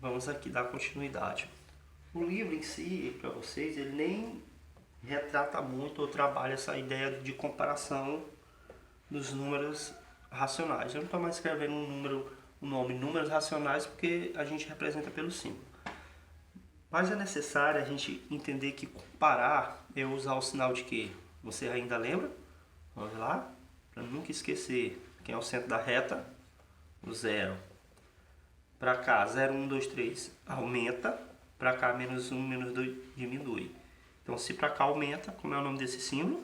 Vamos aqui dar continuidade. O livro em si, para vocês, ele nem retrata muito ou trabalha essa ideia de comparação dos números racionais. Eu não estou mais escrevendo o nome números racionais porque a gente representa pelo símbolo. Mas é necessário a gente entender que comparar é usar o sinal de quê? Você ainda lembra? Vamos lá? Para nunca esquecer quem é o centro da reta, o zero. Para cá, 0, 1, 2, 3 aumenta. Para cá, menos 1, menos 2 diminui. Então, se para cá aumenta, como é o nome desse símbolo?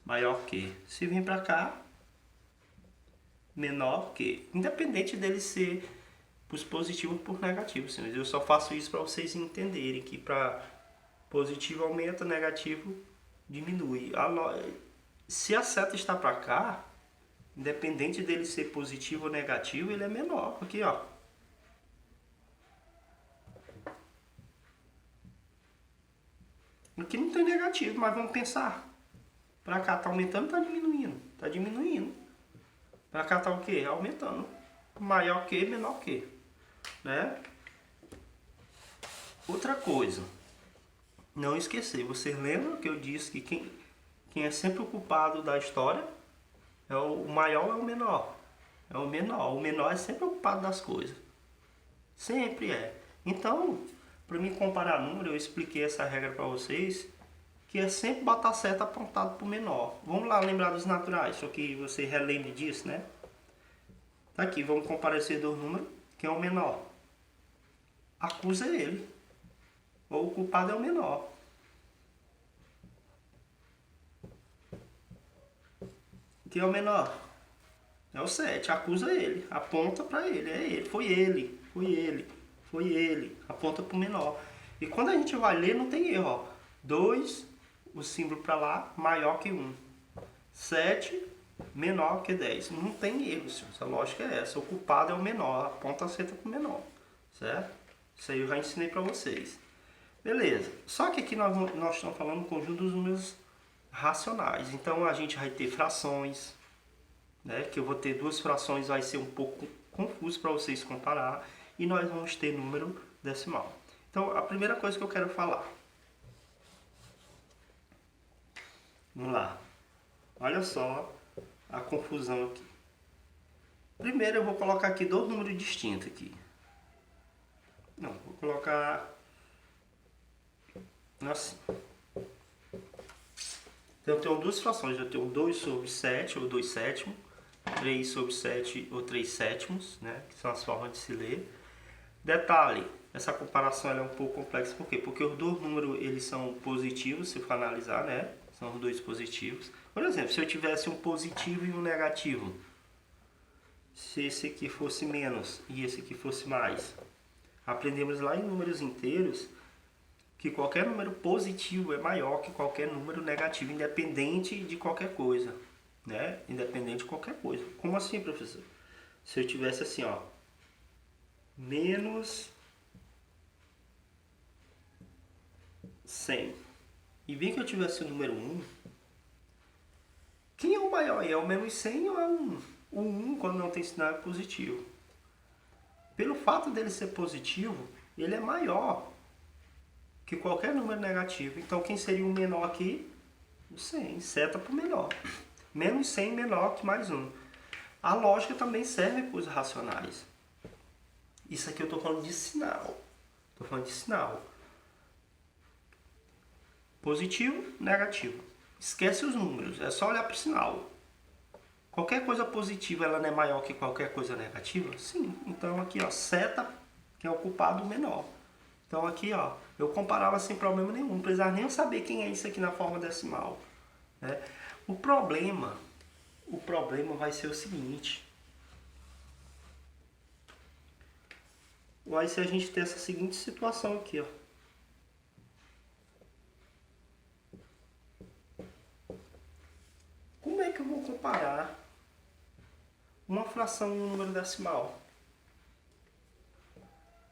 Maior que. Se vir para cá, menor que. Independente dele ser por positivo ou por negativo, senhores. Eu só faço isso para vocês entenderem que para positivo aumenta, negativo diminui. Se a seta está para cá, independente dele ser positivo ou negativo, ele é menor. Aqui, ó. Aqui não tem negativo, mas vamos pensar. Para cá tá aumentando, tá diminuindo? Tá diminuindo. Para cá tá o quê? Aumentando. Maior que, menor que. Né? Outra coisa. Não esquecer. Vocês lembram que eu disse que quem é sempre o culpado da história é o maior é o menor. É o menor. O menor é sempre o culpado das coisas. Sempre é. Então, para mim comparar número, eu expliquei essa regra para vocês, que é sempre botar a seta apontado para o menor. Vamos lá lembrar dos naturais, só que você relembre disso, né? Tá aqui, vamos comparar esses dois números, quem é o menor? Acusa ele. Ou o culpado é o menor. Quem é o menor? É o 7, acusa ele, aponta para ele, é ele, foi ele, foi ele, foi ele, aponta para o menor. E quando a gente vai ler, não tem erro, ó. 2, o símbolo para lá, maior que 1. 7, menor que 10. Não tem erro, senhores. A lógica é essa, o culpado é o menor, aponta a seta para o menor, certo? Isso aí eu já ensinei para vocês. Beleza, só que aqui nós estamos falando do conjunto dos números racionais. Então a gente vai ter frações, né, que eu vou ter duas frações, vai ser um pouco confuso para vocês comparar, e nós vamos ter número decimal. Então a primeira coisa que eu quero falar, vamos lá, olha só a confusão aqui. Primeiro eu vou colocar aqui dois números distintos aqui. Não, vou colocar assim. Então eu tenho duas frações, eu tenho 2 sobre 7 ou 2 sétimos, 3 sobre 7 ou 3 sétimos, né? Que são as formas de se ler. Detalhe, essa comparação é um pouco complexa, por quê? Porque os dois números eles são positivos, se for analisar, né? São os dois positivos. Por exemplo, se eu tivesse um positivo e um negativo, se esse aqui fosse menos e esse aqui fosse mais, aprendemos lá em números inteiros que qualquer número positivo é maior que qualquer número negativo, independente de qualquer coisa, né? Independente de qualquer coisa. Como assim, professor? Se eu tivesse assim, ó, menos 100, e bem que eu tivesse o número 1, quem é o maior aí? É o menos 100 ou é o 1? O 1, quando não tem sinal, é positivo. Pelo fato dele ser positivo, ele é maior que qualquer número negativo. Então, quem seria o menor aqui? O 100. Seta para o menor. Menos 100 menor que mais 1. A lógica também serve para os racionais. Isso aqui eu estou falando de sinal. Estou falando de sinal. Positivo, negativo. Esquece os números. É só olhar para o sinal. Qualquer coisa positiva, ela não é maior que qualquer coisa negativa? Sim. Então, aqui, ó, seta, que é o culpado, menor. Então aqui, ó, eu comparava sem problema nenhum, não precisava nem saber quem é isso aqui na forma decimal, né? O problema vai ser o seguinte, vai ser a gente ter essa seguinte situação aqui, ó. Como é que eu vou comparar uma fração e um número decimal?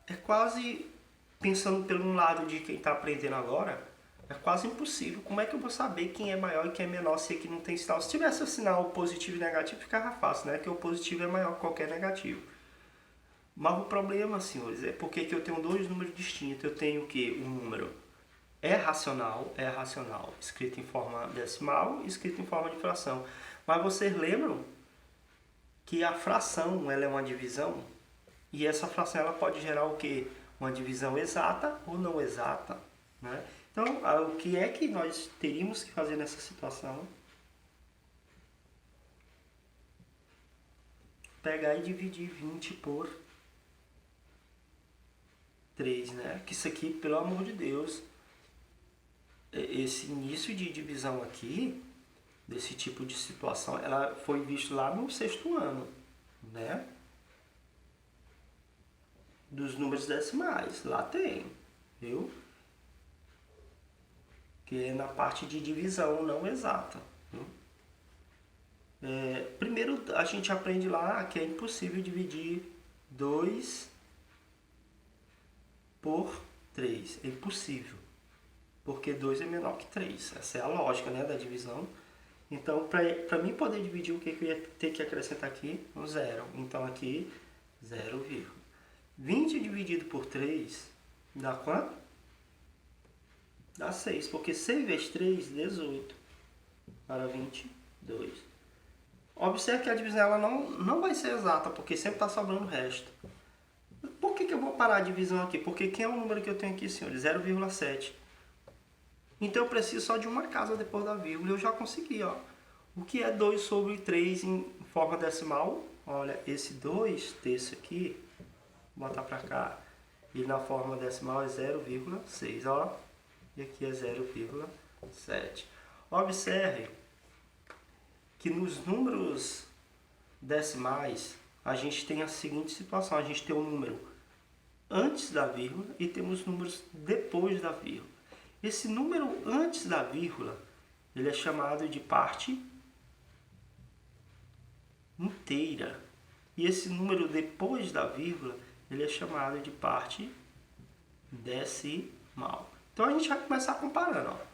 É quase, pensando pelo lado de quem está aprendendo agora, é quase impossível. Como é que eu vou saber quem é maior e quem é menor se aqui não tem sinal? Se tivesse o sinal positivo e negativo, ficava fácil, né? Que o positivo é maior que qualquer negativo. Mas o problema, senhores, é porque que eu tenho dois números distintos. Eu tenho que um número é racional, escrito em forma decimal e escrito em forma de fração. Mas vocês lembram que a fração ela é uma divisão? E essa fração ela pode gerar o quê? Uma divisão exata ou não exata, né? Então, o que é que nós teríamos que fazer nessa situação? Pegar e dividir 20 por 3, né? Que isso aqui, pelo amor de Deus, esse início de divisão aqui, desse tipo de situação, ela foi visto lá no 6º ano, né? Dos números decimais, lá tem, viu? Que é na parte de divisão não exata. Viu? Primeiro a gente aprende lá que é impossível dividir 2 por 3. É impossível. Porque 2 é menor que 3. Essa é a lógica, né, da divisão. Então, para mim poder dividir, o que eu ia ter que acrescentar aqui? Um zero. Então, aqui, 0, 20 dividido por 3 dá quanto? Dá 6. Porque 6 vezes 3, 18. Para 22. Observe que a divisão ela não vai ser exata, porque sempre está sobrando o resto. Por que eu vou parar a divisão aqui? Porque quem é o número que eu tenho aqui, senhores? 0,7. Então eu preciso só de uma casa depois da vírgula e eu já consegui, ó. O que é 2 sobre 3 em forma decimal? Olha, esse 2 desse aqui, vou botar para cá, e na forma decimal é 0,6, ó. E aqui é 0,7. Observe que nos números decimais a gente tem a seguinte situação, a gente tem um número antes da vírgula e temos números depois da vírgula. Esse número antes da vírgula, ele é chamado de parte inteira. E esse número depois da vírgula, ele é chamado de parte decimal. Então a gente vai começar comparando, ó.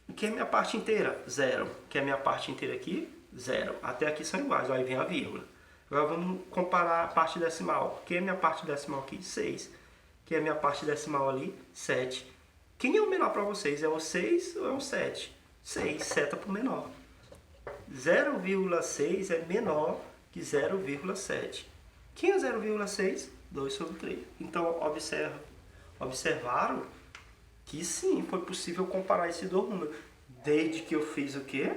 O que é minha parte inteira? 0. O que é minha parte inteira aqui? 0. Até aqui são iguais, aí vem a vírgula. Agora vamos comparar a parte decimal. O que é minha parte decimal aqui? 6. Que é a minha parte decimal ali, 7. Quem é o menor para vocês? É o 6 ou é o 7? 6, seta para o menor. 0,6 é menor que 0,7. Quem é 0,6? 2 sobre 3. Então, observaram que sim, foi possível comparar esses dois números. Desde que eu fiz o quê?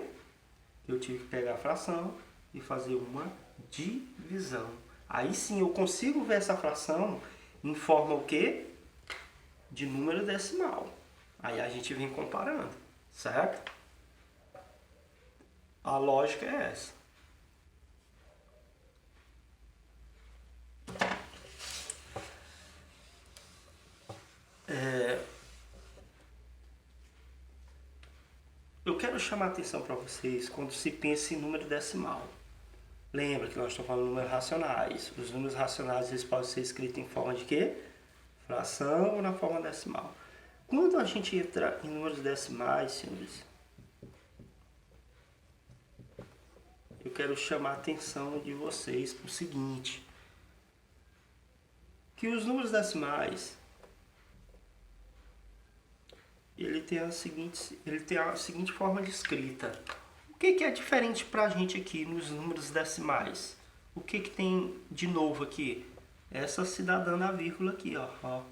Eu tive que pegar a fração e fazer uma divisão. Aí sim eu consigo ver essa fração em forma o quê? De número decimal. Aí a gente vem comparando, certo? A lógica é essa. Eu quero chamar a atenção para vocês quando se pensa em número decimal. Lembra que nós estamos falando de números racionais. Os números racionais eles podem ser escritos em forma de quê? Fração ou na forma decimal. Quando a gente entra em números decimais, senhores, eu quero chamar a atenção de vocês para o seguinte, que os números decimais ele tem a seguinte forma de escrita. O que é diferente para a gente aqui nos números decimais? O que tem de novo aqui? Essa cidadã da vírgula aqui, ó.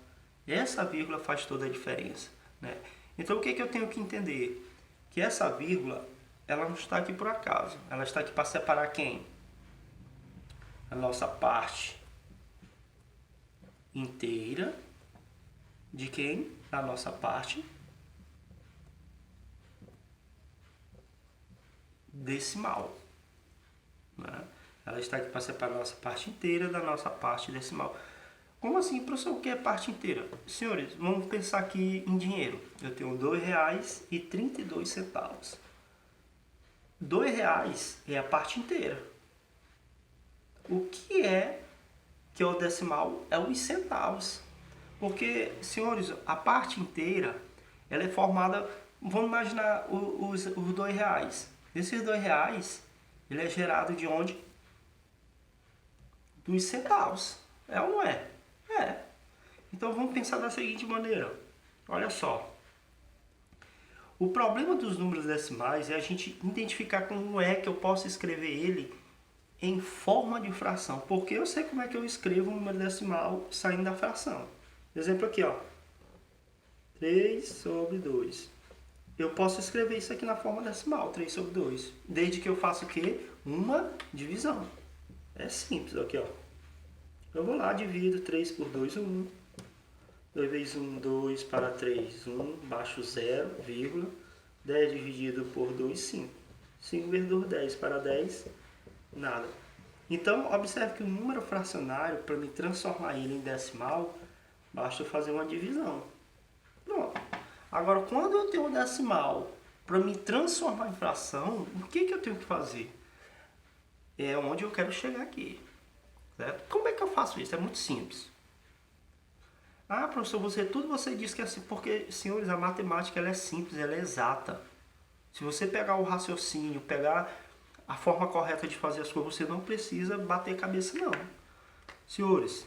Essa vírgula faz toda a diferença, né? Então o que eu tenho que entender? Que essa vírgula, ela não está aqui por acaso. Ela está aqui para separar quem? A nossa parte inteira de quem? Da nossa parte decimal, né? Ela está aqui para separar a nossa parte inteira da nossa parte decimal. Como assim, professor, o que é parte inteira? Senhores, vamos pensar aqui em dinheiro. Eu tenho R$2,32. R$2 é a parte inteira. O que é o decimal? É os centavos. Porque, senhores, a parte inteira, ela é formada, vamos imaginar os R$2. Esses R$2, ele é gerado de onde? dos centavos. É ou não é? É. Então vamos pensar da seguinte maneira. Olha só. O problema dos números decimais é a gente identificar como é que eu posso escrever ele em forma de fração. Porque eu sei como é que eu escrevo um número decimal saindo da fração. Exemplo aqui, ó. 3 sobre 2. Eu posso escrever isso aqui na forma decimal, 3 sobre 2. Desde que eu faça o quê? Uma divisão. É simples, aqui, ó. Eu vou lá, divido 3 por 2, 1. 2 vezes 1, 2 para 3, 1, baixo 0, vírgula. 10 dividido por 2, 5. 5 vezes 2, 10 para 10, nada. Então, observe que o número fracionário, para me transformar ele em decimal, basta eu fazer uma divisão. Pronto. Agora, quando eu tenho um decimal, para me transformar em fração, o que eu tenho que fazer? É onde eu quero chegar aqui. Certo? Como é que eu faço isso? É muito simples. Ah, professor, tudo você diz que é assim, porque, senhores, a matemática ela é simples, ela é exata. Se você pegar o raciocínio, pegar a forma correta de fazer as coisas, você não precisa bater cabeça, não. Senhores,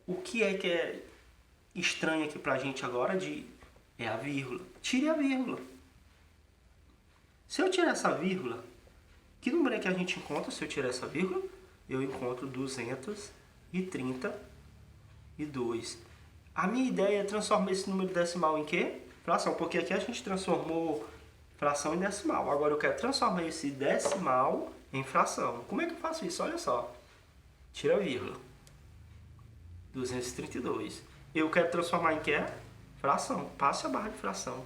o que é estranho aqui pra gente agora é a vírgula. Tire a vírgula. Se eu tirar essa vírgula, que número é que a gente encontra se eu tirar essa vírgula? Eu encontro 232. A minha ideia é transformar esse número decimal em quê? Fração, porque aqui a gente transformou fração em decimal. Agora eu quero transformar esse decimal em fração. Como é que eu faço isso? Olha só. Tira a vírgula. 232. Eu quero transformar em quê? Fração. Passe a barra de fração.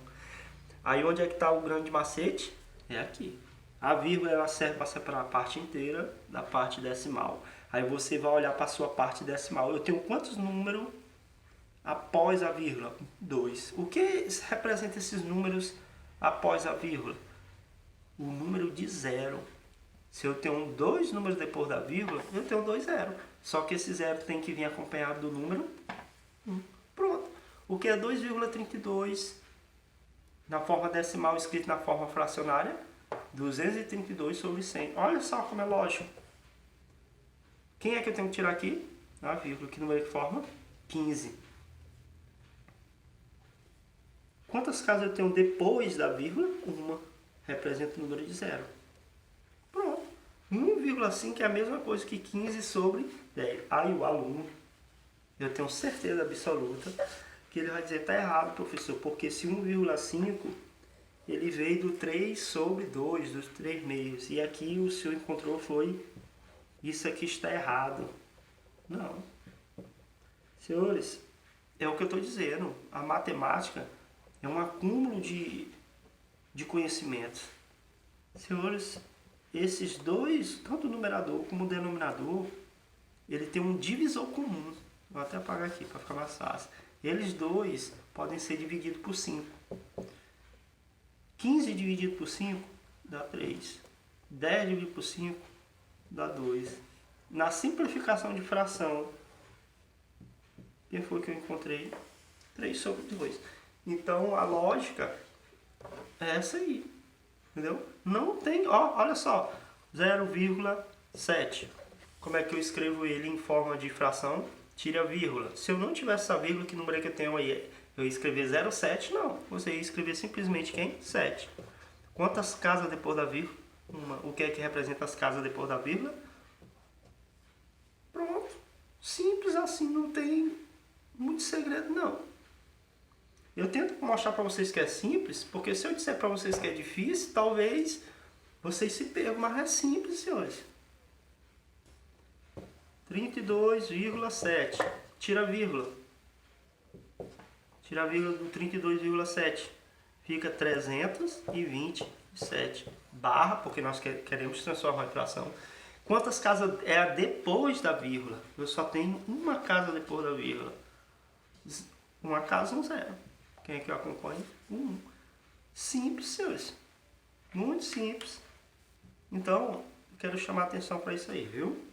Aí onde é que está o grande macete? É aqui. A vírgula ela serve para separar a parte inteira da parte decimal. Aí você vai olhar para a sua parte decimal. Eu tenho quantos números após a vírgula? 2. O que representa esses números após a vírgula? O número de zero. Se eu tenho 2 números depois da vírgula, eu tenho 2 zeros. Só que esse zero tem que vir acompanhado do número 1. Pronto. O que é 2,32 na forma decimal escrito na forma fracionária? 232 sobre 100. Olha só como é lógico. Quem é que eu tenho que tirar aqui? A vírgula. Que número que forma? 15. Quantas casas eu tenho depois da vírgula? Uma. Representa o número de zero. Pronto. 1,5 é a mesma coisa que 15 sobre 10. Aí o aluno, eu tenho certeza absoluta que ele vai dizer, tá errado, professor, porque se 1,5 ele veio do 3 sobre 2, dos 3 meios. E aqui o senhor encontrou foi, isso aqui está errado. Não. Senhores, é o que eu estou dizendo. A matemática é um acúmulo de conhecimentos. Senhores, esses dois, tanto o numerador como o denominador, ele tem um divisor comum. Vou até apagar aqui para ficar mais fácil. Eles dois podem ser divididos por 5. 15 dividido por 5 dá 3. 10 dividido por 5 dá 2. Na simplificação de fração, quem foi que eu encontrei? 3 sobre 2. Então a lógica é essa aí. Entendeu? Não tem, ó, olha só, 0,7. Como é que eu escrevo ele em forma de fração? Tira a vírgula. Se eu não tivesse essa vírgula, que número é que eu tenho aí? Eu ia escrever 0,7? Não. Você ia escrever simplesmente quem? 7. Quantas casas depois da vírgula? Uma. O que é que representa as casas depois da vírgula? Pronto. Simples assim, não tem muito segredo não. Eu tento mostrar para vocês que é simples, porque se eu disser para vocês que é difícil, talvez vocês se percam, mas é simples, senhores. 32,7. Tira a vírgula. Tira a vírgula do 32,7. Fica 327. Barra, porque nós queremos transformar em fração. Quantas casas é a depois da vírgula? Eu só tenho uma casa depois da vírgula. Uma casa, um zero. Quem é que eu acompanho? 1. Simples, senhores. Muito simples. Então, quero chamar a atenção para isso aí, viu?